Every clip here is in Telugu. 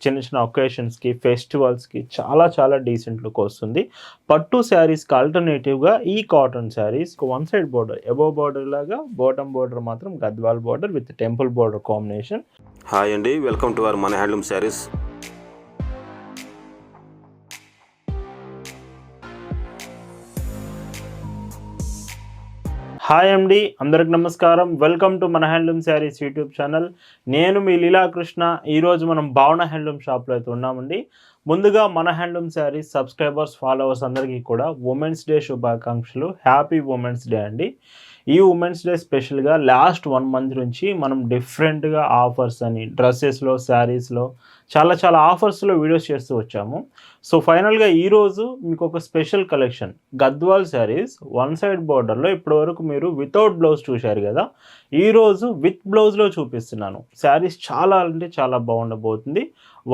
చిన్న చిన్న ఒకేషన్స్కి ఫెస్టివల్స్కి చాలా చాలా డీసెంట్ లుక్ వస్తుంది. పట్టు శారీస్కి ఆల్టర్నేటివ్గా ఈ cotton saris one side border above border లాగా, బాటమ్ బోర్డర్ మాత్రం Gadwal border with temple border combination. Hi అండి, వెల్కమ్ టు అవర్ మన హ్యాండ్లూమ్ శారీస్. హాయ్ అండి, అందరికి నమస్కారం. వెల్కమ్ టు మన హ్యాండ్లూమ్ శారీస్ యూట్యూబ్ ఛానల్. నేను మీ లీలాకృష్ణ. ఈరోజు మనం భావన హ్యాండ్లూమ్ షాప్లో అయితే ఉన్నామండి. ముందుగా మన హ్యాండ్లూమ్ శారీస్ సబ్స్క్రైబర్స్, ఫాలోవర్స్ అందరికీ కూడా ఉమెన్స్ డే శుభాకాంక్షలు. హ్యాపీ ఉమెన్స్ డే అండి. ఈ ఉమెన్స్ డే స్పెషల్గా లాస్ట్ 1 మంత్ నుంచి మనం డిఫరెంట్గా ఆఫర్స్ అని డ్రెస్సెస్లో, శారీస్లో చాలా చాలా ఆఫర్స్లో వీడియోస్ చేస్తూ వచ్చాము. సో ఫైనల్గా ఈరోజు మీకు ఒక special collection Gadwal saris one side బోర్డర్లో ఇప్పటివరకు మీరు వితౌట్ బ్లౌజ్ చూశారు కదా, ఈరోజు విత్ బ్లౌజ్లో చూపిస్తున్నాను. శారీస్ చాలా అంటే చాలా బాగుండబోతుంది.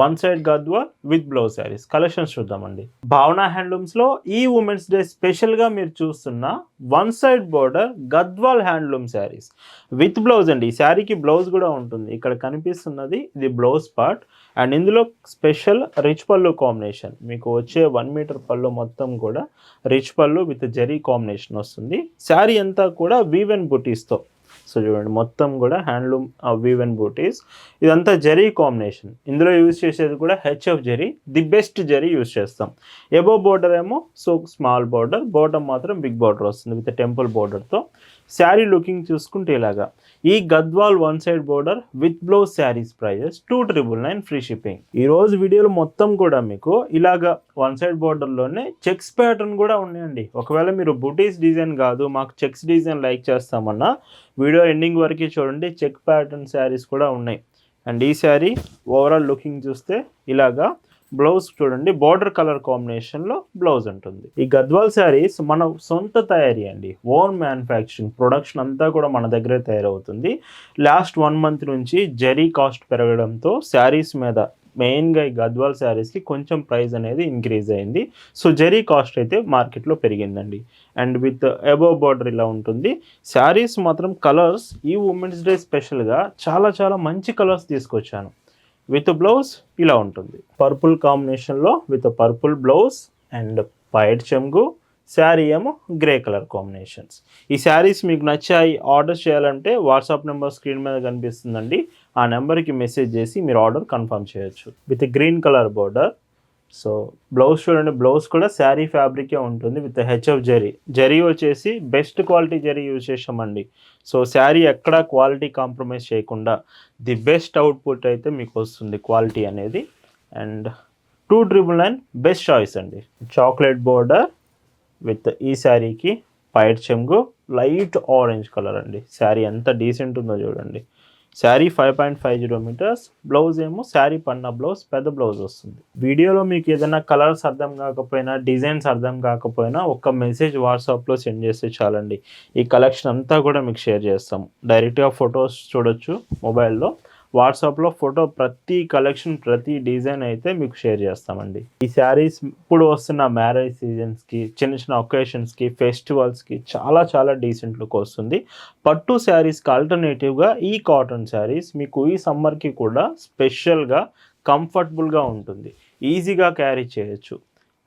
One side Gadwal with blouse sarees collections చూద్దామండి. భావన హ్యాండ్లూమ్స్లో ఈ ఉమెన్స్ డే స్పెషల్గా మీరు చూస్తున్న one side border Gadwal handloom sarees with blouse అండి. ఈ శారీకి బ్లౌజ్ కూడా ఉంటుంది. ఇక్కడ కనిపిస్తున్నది ఇది బ్లౌజ్ పార్ట్ అండ్ ఇందులో స్పెషల్ రిచ్ పళ్ళు కాంబినేషన్. మీకు వచ్చే 1 మీటర్ పళ్ళు మొత్తం కూడా రిచ్ పళ్ళు విత్ జరీ కాంబినేషన్ వస్తుంది. శారీ అంతా కూడా వీవ్ అండ్ బూటీస్తో. సో చూడండి, మొత్తం కూడా హ్యాండ్లూమ్ వీవ్ అండ్ బూటీస్. ఇదంతా జరీ కాంబినేషన్. ఇందులో యూజ్ చేసేది కూడా HF zari, the best zari use చేస్తాం. ఎబో బోర్డర్ ఏమో సో స్మాల్ బోర్డర్, బాటమ్ మాత్రం బిగ్ బోర్డర్ వస్తుంది విత్ టెంపుల్ బోర్డర్తో. శారీ లుకింగ్ చూసుకుంటే ఇలాగా ఈ Gadwal one side border with blouse sarees prices 2,999 free shipping. ఈ రోజు వీడియోలో మొత్తం కూడా మీకు ఇలాగా వన్ సైడ్ బోర్డర్లోనే చెక్స్ ప్యాటర్న్ కూడా ఉన్నాయండి. ఒకవేళ మీరు బుటీస్ డిజైన్ కాదు, మాకు చెక్స్ డిజైన్ లైక్ చేస్తామన్నా వీడియో ఎండింగ్ వరకు చూడండి. చెక్ ప్యాటర్న్ శారీస్ కూడా ఉన్నాయి. అండ్ ఈ శారీ ఓవరాల్ లుకింగ్ చూస్తే ఇలాగా బ్లౌజ్ చూడండి, బార్డర్ కలర్ కాంబినేషన్లో బ్లౌజ్ ఉంటుంది. ఈ గద్వాల్ శారీస్ మన సొంత తయారీ అండి, ఓన్ మ్యానుఫ్యాక్చరింగ్, ప్రొడక్షన్ అంతా కూడా మన దగ్గరే తయారవుతుంది. లాస్ట్ 1 మంత్ నుంచి జరీ కాస్ట్ పెరగడంతో శారీస్ మీద మెయిన్గా ఈ గద్వాల్ శారీస్కి కొంచెం ప్రైస్ అనేది ఇంక్రీజ్ అయింది. సో జరీ కాస్ట్ అయితే మార్కెట్లో పెరిగిందండి. అండ్ విత్ అబోవ్ బార్డర్ ఇలా ఉంటుంది. శారీస్ మాత్రం కలర్స్ ఈ ఉమెన్స్ డే స్పెషల్గా చాలా చాలా మంచి కలర్స్ తీసుకొచ్చాను. విత్ బ్లౌజ్ ఇలా ఉంటుంది, పర్పుల్ కాంబినేషన్లో with purple blouse and white చెంగు. శారీ ఏమో గ్రే కలర్ కాంబినేషన్స్. ఈ శారీస్ మీకు నచ్చాయి, ఆర్డర్ చేయాలంటే వాట్సాప్ నెంబర్ స్క్రీన్ మీద కనిపిస్తుందండి. ఆ నెంబర్కి మెసేజ్ చేసి మీరు ఆర్డర్ కన్ఫర్మ్ చేయొచ్చు. With green colour border. So blouse చూడండి, బ్లౌజ్ కూడా శారీ ఫ్యాబ్రికే ఉంటుంది విత్ హెచ్ఎఫ్ జరీ. జరీ వచ్చేసి బెస్ట్ క్వాలిటీ జరీ యూజ్ చేసామండి. సో శారీ ఎక్కడ క్వాలిటీ కాంప్రమైజ్ చేయకుండా ది బెస్ట్ అవుట్పుట్ అయితే మీకు వస్తుంది క్వాలిటీ అనేది. అండ్ 2,999 బెస్ట్ చాయిస్ అండి. చాక్లెట్ బోర్డర్ విత్ ఈ శారీకి వైట్ చెంగు, లైట్ ఆరెంజ్ కలర్ అండి. శారీ ఎంత డీసెంట్ ఉందో చూడండి. శారీ 5.50 మీటర్స్. బ్లౌజ్ ఏమో శారీ పన్న బ్లౌజ్, పెద్ద బ్లౌజ్ వస్తుంది. వీడియోలో మీకు ఏదైనా కలర్స్ అర్థం కాకపోయినా, డిజైన్స్ అర్థం కాకపోయినా ఒక్క మెసేజ్ వాట్సాప్లో సెండ్ చేస్తే చాలండి. ఈ కలెక్షన్ అంతా కూడా మీకు షేర్ చేస్తాం. డైరెక్ట్గా ఫొటోస్ చూడొచ్చు మొబైల్లో. వాట్సాప్లో ఫోటో ప్రతి కలెక్షన్, ప్రతి డిజైన్ అయితే మీకు షేర్ చేస్తామండి. ఈ శారీస్ ఇప్పుడు వస్తున్న మ్యారేజ్ సీజన్స్కి, చిన్న చిన్న ఒకేషన్స్కి, ఫెస్టివల్స్కి చాలా చాలా డీసెంట్ లుక్ వస్తుంది. పట్టు శారీస్కి ఆల్టర్నేటివ్గా ఈ కాటన్ శారీస్ మీకు ఈ సమ్మర్కి కూడా స్పెషల్గా కంఫర్టబుల్గా ఉంటుంది. ఈజీగా క్యారీ చేయొచ్చు.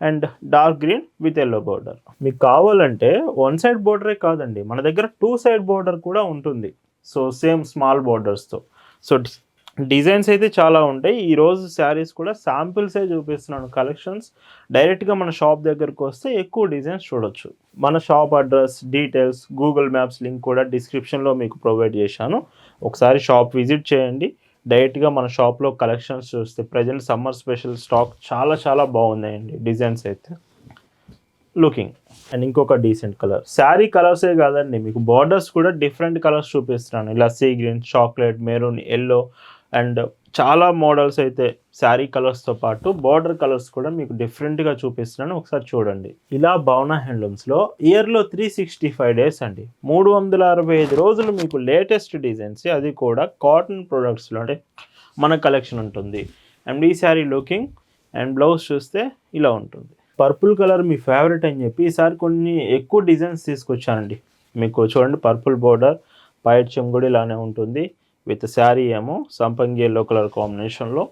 And dark green with yellow border. మీకు కావాలంటే వన్ సైడ్ బోర్డరే కాదండి, మన దగ్గర 2 సైడ్ బోర్డర్ కూడా ఉంటుంది. సో సేమ్ స్మాల్ బోర్డర్స్తో. సో డిజైన్స్ అయితే చాలా ఉంటాయి. ఈరోజు శారీస్ కూడా శాంపిల్సే చూపిస్తున్నాను కలెక్షన్స్. డైరెక్ట్గా మన షాప్ దగ్గరకు వస్తే ఎక్కువ డిజైన్స్ చూడొచ్చు. మన shop address, details, Google maps link కూడా డిస్క్రిప్షన్లో మీకు ప్రొవైడ్ చేశాను. ఒకసారి షాప్ విజిట్ చేయండి. డైరెక్ట్గా మన షాప్లో కలెక్షన్స్ చూస్తే ప్రజెంట్ సమ్మర్ స్పెషల్ స్టాక్ చాలా చాలా బాగున్నాయండి. డిజైన్స్ అయితే లుకింగ్. అండ్ ఇంకొక డీసెంట్ కలర్. శారీ కలర్సే కాదండి, మీకు బార్డర్స్ కూడా డిఫరెంట్ కలర్స్ చూపిస్తున్నాను. ఇలా sea green, chocolate, maroon, yellow and చాలా మోడల్స్ అయితే శారీ కలర్స్తో పాటు బార్డర్ కలర్స్ కూడా మీకు డిఫరెంట్గా చూపిస్తున్నాను. ఒకసారి చూడండి. ఇలా భావన హ్యాండ్లూమ్స్లో ఇయర్లో 365 డేస్ అండి, 365 రోజులు మీకు లేటెస్ట్ డిజైన్స్, అది కూడా కాటన్ ప్రొడక్ట్స్లో అంటే మన కలెక్షన్ ఉంటుంది. అండ్ ఈ శారీ లుకింగ్ అండ్ బ్లౌజ్ చూస్తే ఇలా ఉంటుంది. పర్పుల్ కలర్ మీ ఫేవరెట్ అని చెప్పి ఈసారి కొన్ని ఎక్కువ డిజైన్స్ తీసుకొచ్చానండి. మీకు చూడండి, పర్పుల్ బోర్డర్, వైట్ చెంగుడి ఇలానే ఉంటుంది. విత్ శారీ ఏమో సంపంగి ఎల్లో కలర్ కాంబినేషన్లో.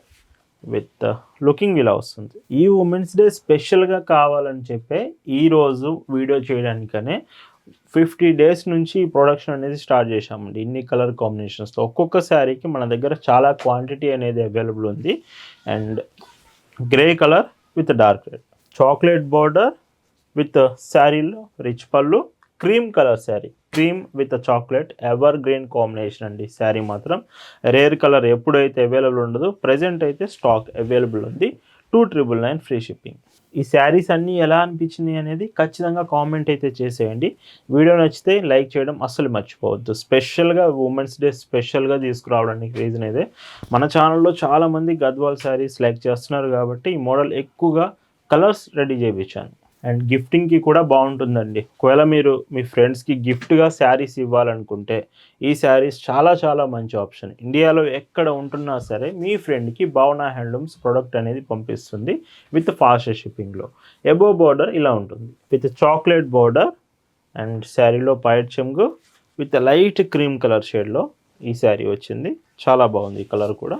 విత్ లుకింగ్ ఇలా వస్తుంది. ఈ ఉమెన్స్ డే స్పెషల్గా కావాలని చెప్పే ఈరోజు వీడియో చేయడానికనే 50 డేస్ నుంచి ఈ ప్రొడక్షన్ అనేది స్టార్ట్ చేశామండి. ఇన్ని కలర్ కాంబినేషన్స్తో ఒక్కొక్క శారీకి మన దగ్గర చాలా క్వాంటిటీ అనేది అవైలబుల్ ఉంది. And grey colour with dark red, chocolate border with శారీలో రిచ్ పళ్ళు, cream colour sari, cream with chocolate ever green combination అండి. శారీ మాత్రం రేర్ కలర్ ఎప్పుడైతే అవైలబుల్ ఉండదు, ప్రజెంట్ అయితే స్టాక్ అవైలబుల్ ఉంది. 299 ఫ్రీ షిప్పింగ్. ఈ శారీస్ అన్నీ ఎలా అనిపించింది అనేది ఖచ్చితంగా కామెంట్ అయితే చేసేయండి. వీడియో నచ్చితే లైక్ చేయడం అస్సలు మర్చిపోవద్దు. స్పెషల్గా ఉమెన్స్ డే స్పెషల్గా తీసుకురావడానికి రీజన్ అయితే మన ఛానల్లో చాలామంది గద్వాల్ శారీస్ లైక్ చేస్తున్నారు కాబట్టి ఈ మోడల్ ఎక్కువగా కలర్స్ రెడీ చేయించాను. అండ్ గిఫ్టింగ్కి కూడా బాగుంటుందండి. ఒకవేళ మీరు మీ ఫ్రెండ్స్కి గిఫ్ట్గా శారీస్ ఇవ్వాలనుకుంటే ఈ శారీస్ చాలా చాలా మంచి ఆప్షన్. ఇండియాలో ఎక్కడ ఉంటున్నా సరే మీ ఫ్రెండ్కి భావన హ్యాండ్లూమ్స్ ప్రోడక్ట్ అనేది పంపిస్తుంది విత్ ఫాస్ట్ షిప్పింగ్లో. ఎబో బార్డర్ ఇలా ఉంటుంది విత్ చాక్లెట్ బార్డర్ అండ్ శారీలో పైట్ చెంగు విత్ లైట్ క్రీమ్ కలర్ షేడ్లో ఈ శారీ వచ్చింది. చాలా బాగుంది ఈ కలర్ కూడా.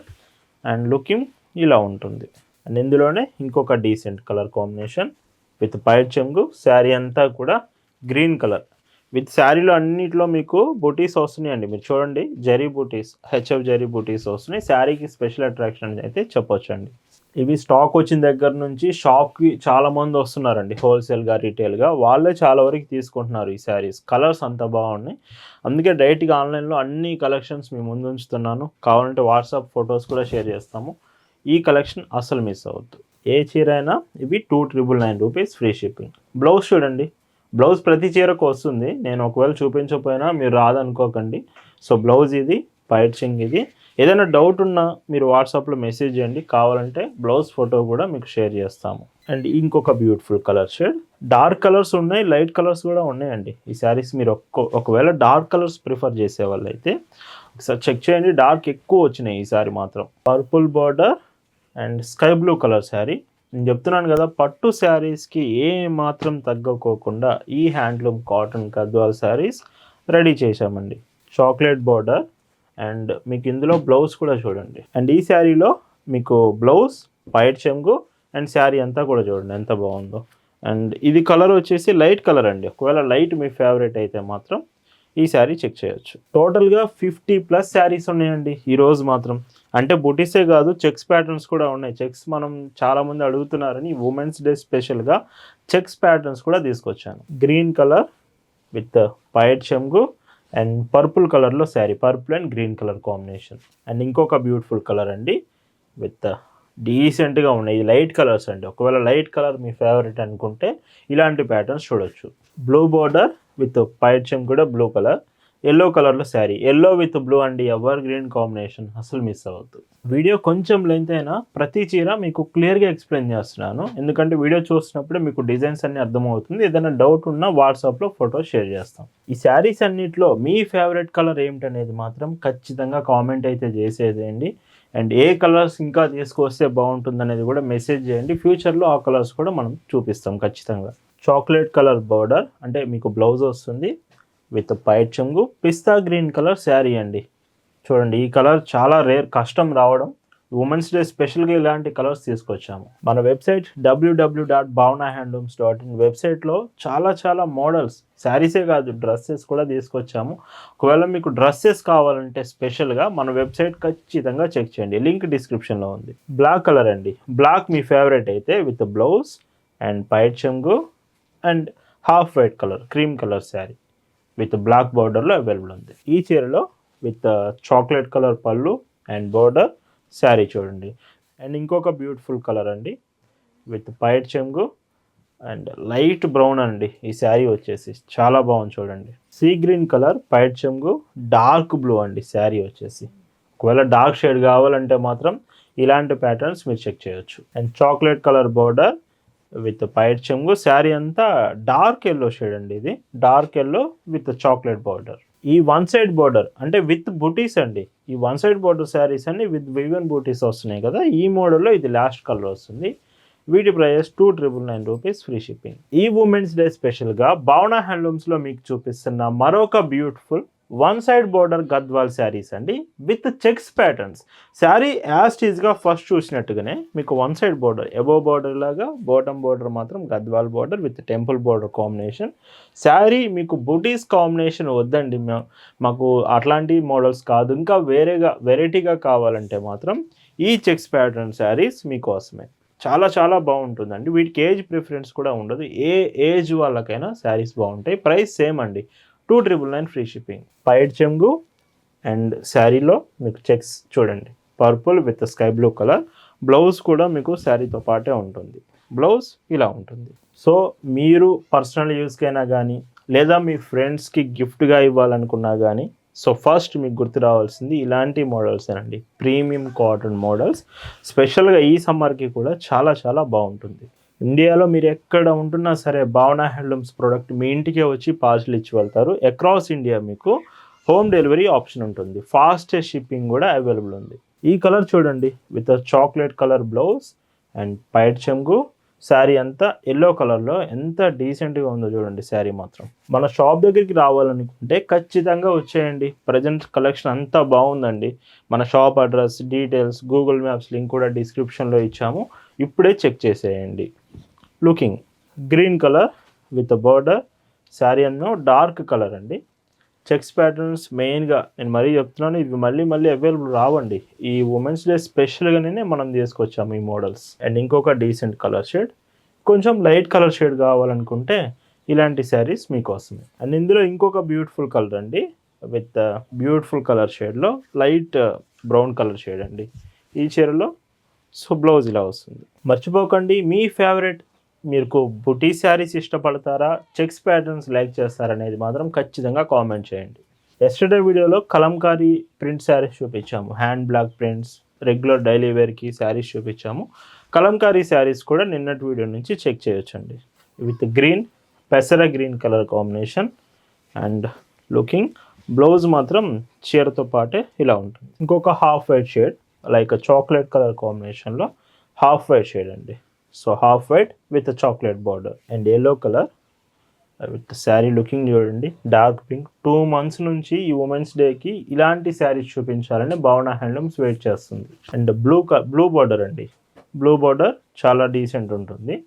అండ్ లుకింగ్ ఇలా ఉంటుంది. అండ్ ఇందులోనే ఇంకొక డీసెంట్ కలర్ కాంబినేషన్ విత్ పైట్ చెంగు. శారీ అంతా కూడా గ్రీన్ కలర్ విత్ శారీలో అన్నిట్లో మీకు బూటీస్ వస్తున్నాయండి. మీరు చూడండి, జరీ బూటీస్, హెచ్ఎఫ్ జరీ బూటీస్ వస్తున్నాయి. శారీకి స్పెషల్ అట్రాక్షన్ అయితే చెప్పొచ్చండి. ఇవి స్టాక్ వచ్చిన దగ్గర నుంచి షాప్కి చాలామంది వస్తున్నారండి, హోల్సేల్గా రీటైల్గా. వాళ్ళే చాలా వరకు తీసుకుంటున్నారు ఈ శారీస్. కలర్స్ అంత బాగున్నాయి. అందుకే డైరెక్ట్గా ఆన్లైన్లో అన్ని కలెక్షన్స్ మీ ముందు ఉంచుతున్నాను. కావాలంటే వాట్సాప్ ఫొటోస్ కూడా షేర్ చేస్తాము. ఈ కలెక్షన్ అస్సలు మిస్ అవ్వద్దు. ఏ చీర అయినా ఇవి 299 రూపీస్ ఫ్రీ షిప్పింగ్. బ్లౌజ్ చూడండి, బ్లౌజ్ ప్రతి చీరకు వస్తుంది. నేను ఒకవేళ చూపించకపోయినా మీరు రాదనుకోకండి. సో బ్లౌజ్ ఇది, పైట్ చెంగ్ ఇది. ఏదైనా డౌట్ ఉన్నా మీరు వాట్సాప్లో మెసేజ్ చేయండి, కావాలంటే బ్లౌజ్ ఫోటో కూడా మీకు షేర్ చేస్తాము. అండ్ ఇంకొక beautiful colour shade, dark colours ఉన్నాయి, లైట్ కలర్స్ కూడా ఉన్నాయండి. ఈ శారీస్ మీరు ఒకవేళ డార్క్ కలర్స్ ప్రిఫర్ చేసే వాళ్ళు అయితే ఒకసారి చెక్ చేయండి. డార్క్ ఎక్కువ వచ్చినాయి ఈసారి మాత్రం. Purple border and sky blue colour sari. నేను చెప్తున్నాను కదా, పట్టు శారీస్కి ఏ మాత్రం తగ్గకోకుండా ఈ handloom cotton Gadwal saris ready చేశామండి. చాక్లెట్ బార్డర్ అండ్ మీకు ఇందులో బ్లౌజ్ కూడా చూడండి. అండ్ ఈ శారీలో మీకు బ్లౌజ్, పైట్ చెంగు అండ్ శారీ అంతా కూడా చూడండి ఎంత బాగుందో. అండ్ ఇది కలర్ వచ్చేసి లైట్ కలర్ అండి. ఒకవేళ లైట్ మీ ఫేవరెట్ అయితే మాత్రం ఈ శారీ చెక్ చేయొచ్చు. టోటల్గా 50+ శారీస్ ఉన్నాయండి ఈరోజు మాత్రం. అంటే బుటీసే కాదు, చెక్స్ ప్యాటర్న్స్ కూడా ఉన్నాయి. చెక్స్ మనం చాలామంది అడుగుతున్నారని ఉమెన్స్ డే స్పెషల్గా చెక్స్ ప్యాటర్న్స్ కూడా తీసుకొచ్చాను. గ్రీన్ కలర్ విత్ పైట్ చెంగు అండ్ పర్పుల్ కలర్లో sari, purple and green colour combination. And ఇంకొక బ్యూటిఫుల్ కలర్ అండి విత్ డీసెంట్గా ఉన్నాయి. ఇది లైట్ కలర్స్ అండి. ఒకవేళ లైట్ కలర్ మీ ఫేవరెట్ అనుకుంటే ఇలాంటి ప్యాటర్న్స్ చూడొచ్చు. బ్లూ బార్డర్ విత్ పైట్ చెంగు కూడా బ్లూ కలర్, ఎల్లో కలర్లో శారీ, ఎల్లో విత్ బ్లూ అండి. ఎవర్ గ్రీన్ కాంబినేషన్, అసలు మిస్ అవ్వద్దు. వీడియో కొంచెం లెంత్ అయినా ప్రతి చీర మీకు క్లియర్గా ఎక్స్ప్లెయిన్ చేస్తున్నాను, ఎందుకంటే వీడియో చూసినప్పుడే మీకు డిజైన్స్ అన్ని అర్థమవుతుంది. ఏదైనా డౌట్ ఉన్నా వాట్సాప్లో ఫోటో షేర్ చేస్తాం. ఈ శారీస్ అన్నిట్లో మీ ఫేవరెట్ కలర్ ఏమిటనేది మాత్రం ఖచ్చితంగా కామెంట్ అయితే చేసేదేయండి. అండ్ ఏ కలర్స్ ఇంకా తీసుకొస్తే బాగుంటుంది అనేది కూడా మెసేజ్ చేయండి. ఫ్యూచర్లో ఆ కలర్స్ కూడా మనం చూపిస్తాం ఖచ్చితంగా. చాక్లెట్ కలర్ బార్డర్ అంటే మీకు బ్లౌజ్ వస్తుంది విత్ పైట్ చెంగు. పిస్తా గ్రీన్ కలర్ శారీ అండి. చూడండి, ఈ కలర్ చాలా రేర్, కష్టం రావడం. ఉమెన్స్ డే స్పెషల్గా ఇలాంటి కలర్స్ తీసుకొచ్చాము. మన వెబ్సైట్ www.bhavnahandlooms.in వెబ్సైట్లో చాలా మోడల్స్, శారీసే కాదు డ్రెస్సెస్ కూడా తీసుకొచ్చాము. ఒకవేళ మీకు డ్రెస్సెస్ కావాలంటే స్పెషల్గా మన వెబ్సైట్ ఖచ్చితంగా చెక్ చేయండి, లింక్ డిస్క్రిప్షన్లో ఉంది. బ్లాక్ కలర్ అండి, బ్లాక్ మీ ఫేవరెట్ అయితే విత్ బ్లౌజ్ అండ్ పైట్ చెంగు and half white colour cream colour sari with black బార్డర్లో అవైలబుల్ ఉంది. ఈ చీరలో విత్ చాక్లెట్ కలర్ పళ్ళు అండ్ బార్డర్ శారీ చూడండి. అండ్ ఇంకొక బ్యూటిఫుల్ కలర్ అండి విత్ పైట్ చెంగు అండ్ లైట్ బ్రౌన్ అండి. ఈ శారీ వచ్చేసి చాలా బాగుంది చూడండి. సీ గ్రీన్ కలర్ పైట్ చెంగు, డార్క్ బ్లూ అండి శారీ వచ్చేసి. ఒకవేళ డార్క్ షేడ్ కావాలంటే మాత్రం ఇలాంటి ప్యాటర్న్స్ మీరు చెక్ చేయొచ్చు. And chocolate colour border with పైట్ చెంగు. శారీ అంతా డార్క్ ఎల్లో షేడ్ అండి. ఇది dark yellow with chocolate border. ఈ వన్ సైడ్ బార్డర్ అంటే విత్ బూటీస్ అండి. ఈ వన్ సైడ్ బార్డర్ శారీస్ అన్ని విత్ వివెన్ బూటీస్ వస్తున్నాయి కదా, ఈ మోడల్లో ఇది లాస్ట్ కలర్ వస్తుంది. వీటి ప్రైస్ 299 రూపీస్ ఫ్రీ షిప్పింగ్. ఈ ఉమెన్స్ డే స్పెషల్గా భావన హ్యాండ్లూమ్స్లో మీకు చూపిస్తున్న మరొక beautiful one side border Gadwal sarees అండి విత్ చెక్స్ ప్యాటర్న్స్. శారీ యాస్టీజ్గా ఫస్ట్ చూసినట్టుగానే మీకు one side border, above border లాగా, బాటమ్ బోర్డర్ మాత్రం Gadwal border with temple border combination. Saree మీకు బుటీస్ కాంబినేషన్ వద్దండి, మాకు అట్లాంటి మోడల్స్ కాదు, ఇంకా వెరైటీగా కావాలంటే మాత్రం ఈ చెక్స్ ప్యాటర్న్ శారీస్ మీకోసమే. చాలా చాలా బాగుంటుందండి. వీటికి ఏజ్ ప్రిఫరెన్స్ కూడా ఉండదు, ఏ ఏజ్ వాళ్ళకైనా శారీస్ బాగుంటాయి. ప్రైస్ సేమ్ అండి, 2,999 ఫ్రీ షిప్పింగ్. పైడ్ చెంగు అండ్ శారీలో మీకు చెక్స్ చూడండి, purple with sky blue colour. Blouse కూడా మీకు శారీతో పాటే ఉంటుంది. బ్లౌజ్ ఇలా ఉంటుంది. సో మీరు పర్సనల్ యూస్కైనా కానీ లేదా మీ ఫ్రెండ్స్కి గిఫ్ట్గా ఇవ్వాలనుకున్నా కానీ, సో ఫస్ట్ మీకు గుర్తు రావాల్సింది ఇలాంటి మోడల్స్ అండి, ప్రీమియం కాటన్ మోడల్స్. స్పెషల్గా ఈ సమ్మర్కి కూడా చాలా చాలా బాగుంటుంది. ఇండియాలో మీరు ఎక్కడ ఉంటున్నా సరే భావన హ్యాండ్లూమ్స్ ప్రోడక్ట్ మీ ఇంటికే వచ్చి పార్సల్ ఇచ్చి వెళ్తారు. అక్రాస్ ఇండియా మీకు హోమ్ డెలివరీ ఆప్షన్ ఉంటుంది, ఫాస్టెస్ట్ షిప్పింగ్ కూడా అవైలబుల్ ఉంది. ఈ కలర్ చూడండి, with chocolate colour blouse and పైట్ చెంగు. శారీ అంతా ఎల్లో కలర్లో ఎంత డీసెంట్గా ఉందో చూడండి. శారీ మాత్రం మన షాప్ దగ్గరికి రావాలనుకుంటే ఖచ్చితంగా వచ్చేయండి. ప్రజెంట్ కలెక్షన్ అంతా బాగుందండి. మన shop address, details, Google maps link కూడా డిస్క్రిప్షన్లో ఇచ్చాము, ఇప్పుడే చెక్ చేసేయండి. Looking green colour with border. Sari అన్నో డార్క్ కలర్ అండి. చెక్స్ ప్యాటర్న్స్ మెయిన్గా నేను మరీ చెప్తున్నాను, ఇవి మళ్ళీ అవైలబుల్ రావండి. ఈ ఉమెన్స్ డే స్పెషల్గానే మనం తీసుకొచ్చాము ఈ మోడల్స్. అండ్ ఇంకొక డీసెంట్ కలర్ షేడ్, కొంచెం లైట్ కలర్ షేడ్ కావాలనుకుంటే ఇలాంటి శారీస్ మీకోసమే. అండ్ ఇందులో ఇంకొక బ్యూటిఫుల్ కలర్ అండి, విత్ బ్యూటిఫుల్ కలర్ షేడ్లో లైట్ బ్రౌన్ కలర్ షేడ్ అండి ఈ చీరలో. సో బ్లౌజ్ ఇలా వస్తుంది. మర్చిపోకండి, మీ ఫేవరెట్ మీకు బుటీ శారీస్ ఇష్టపడతారా, చెక్స్ ప్యాటర్న్స్ లైక్ చేస్తారనేది మాత్రం ఖచ్చితంగా కామెంట్ చేయండి. ఎస్టర్డే వీడియోలో కలంకారీ ప్రింట్ శారీస్ చూపించాము, hand block prints, regular daily వేర్కి శారీస్ చూపించాము. కలంకారీ శారీస్ కూడా నిన్నటి వీడియో నుంచి చెక్ చేయొచ్చండి. విత్ గ్రీన్, పెసర green colour combination. And looking blouse మాత్రం చీరతో పాటే ఇలా ఉంటుంది. ఇంకొక half white shade, like chocolate colour కాంబినేషన్లో హాఫ్ వైట్ షేడ్ అండి. So half white with chocolate border and yellow colour with sari. Looking చూడండి, డార్క్ పింక్. 2 months నుంచి ఈ ఉమెన్స్ డేకి ఇలాంటి శారీస్ చూపించాలని భావన హ్యాండ్లూమ్స్ వెయిట్ చేస్తుంది. అండ్ బ్లూ బార్డర్ అండి, బ్లూ బార్డర్ చాలా డీసెంట్ ఉంటుంది.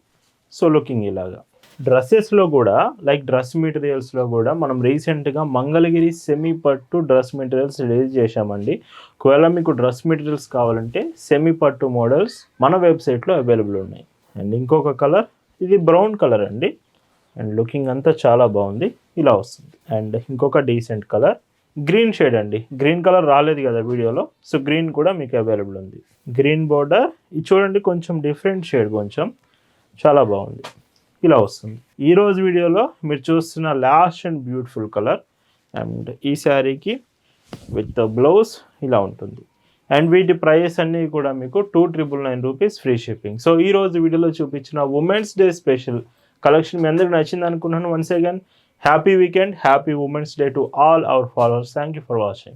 సో లుకింగ్ ఇలాగా. డ్రెస్సెస్లో కూడా లైక్ డ్రెస్ మెటీరియల్స్లో కూడా మనం రీసెంట్గా మంగళగిరి సెమీ పట్టు డ్రెస్ మెటీరియల్స్ రిలీజ్ చేశామండి. ఒకవేళ మీకు డ్రెస్ మెటీరియల్స్ కావాలంటే సెమీ పట్టు మోడల్స్ మన వెబ్సైట్లో అవైలబుల్ ఉన్నాయి. అండ్ ఇంకొక కలర్, ఇది బ్రౌన్ కలర్ అండి. అండ్ లుకింగ్ అంతా చాలా బాగుంది, ఇలా వస్తుంది. అండ్ ఇంకొక డీసెంట్ కలర్ గ్రీన్ షేడ్ అండి. గ్రీన్ కలర్ రాలేదు కదా వీడియోలో, సో గ్రీన్ కూడా మీకు అవైలబుల్ ఉంది. గ్రీన్ బార్డర్, ఇది చూడండి కొంచెం డిఫరెంట్ షేడ్, కొంచెం చాలా బాగుంది, ఇలా వస్తుంది. ఈరోజు వీడియోలో మీరు చూస్తున్న last and beautiful colour. And ఈ శారీకి విత్ బ్లౌజ్ ఇలా ఉంటుంది. అండ్ వీటి ప్రైస్ అన్నీ కూడా మీకు 2,999 రూపీస్ ఫ్రీ షిప్పింగ్. సో ఈరోజు వీడియోలో చూపించిన ఉమెన్స్ డే స్పెషల్ కలెక్షన్ మీ అందరికి నచ్చింది అనుకున్నాను. Once again happy weekend, happy women's day to all our followers. Thank you for watching.